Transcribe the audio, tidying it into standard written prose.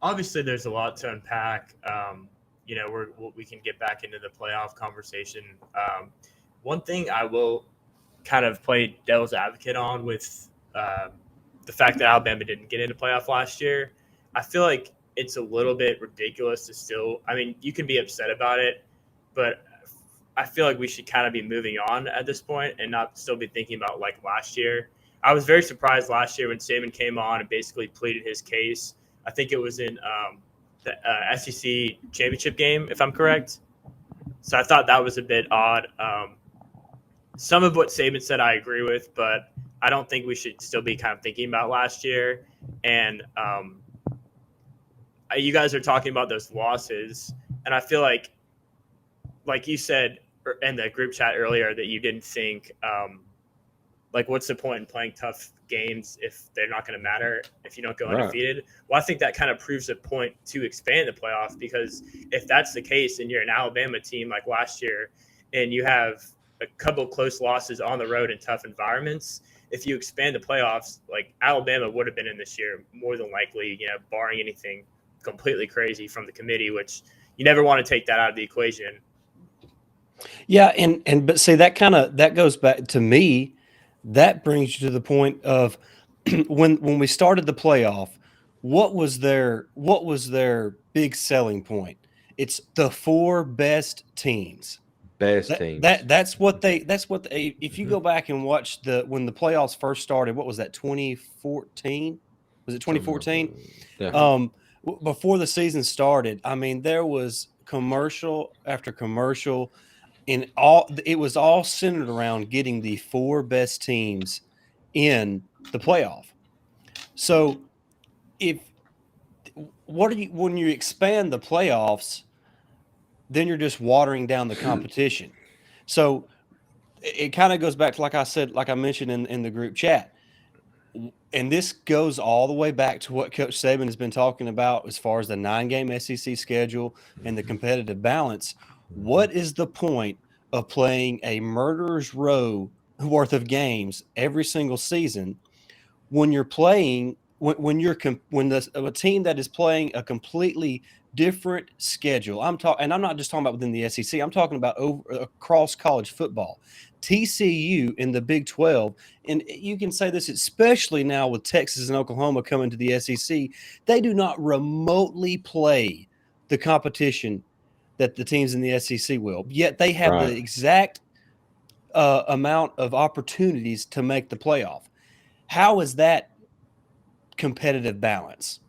obviously there's a lot to unpack. We can get back into the playoff conversation. One thing I will kind of play devil's advocate on with the fact that Alabama didn't get into playoff last year, I feel like it's a little bit ridiculous to still. I mean, you can be upset about it, but I feel like we should kind of be moving on at this point and not still be thinking about like last year. I was very surprised last year when Saban came on and basically pleaded his case. I think it was in the SEC championship game, if I'm correct. So I thought that was a bit odd. Some of what Saban said I agree with, but I don't think we should still be kind of thinking about last year. And you guys are talking about those losses, and I feel like you said in the group chat earlier, that you didn't think like what's the point in playing tough games if they're not going to matter if you don't go undefeated. Well, I think that kind of proves a point to expand the playoff, because if that's the case and you're an Alabama team like last year and you have a couple close losses on the road in tough environments, if you expand the playoffs, like Alabama would have been in this year more than likely, barring anything completely crazy from the committee, which you never want to take that out of the equation. Yeah, but see, that goes back to me. That brings you to the point of when we started the playoff. What was their big selling point? It's the four best teams. Best teams. That's what they. If you go back and watch when the playoffs first started, what was that? 2014? Was it 2014? Yeah. Before the season started, I mean, there was commercial after commercial, and it was all centered around getting the four best teams in the playoff. So if when you expand the playoffs, then you're just watering down the competition. So it kind of goes back to, like I said, like I mentioned in the group chat, and this goes all the way back to what Coach Saban has been talking about as far as the 9-game SEC schedule and the competitive balance. What is the point of playing a murderer's row worth of games every single season when you're playing when a team that is playing a completely different schedule? I'm not just talking about within the SEC. I'm talking about across college football. TCU in the Big 12, and you can say this especially now with Texas and Oklahoma coming to the SEC, they do not remotely play the competition that the teams in the SEC will. Yet they have the exact amount of opportunities to make the playoff. How is that competitive balance?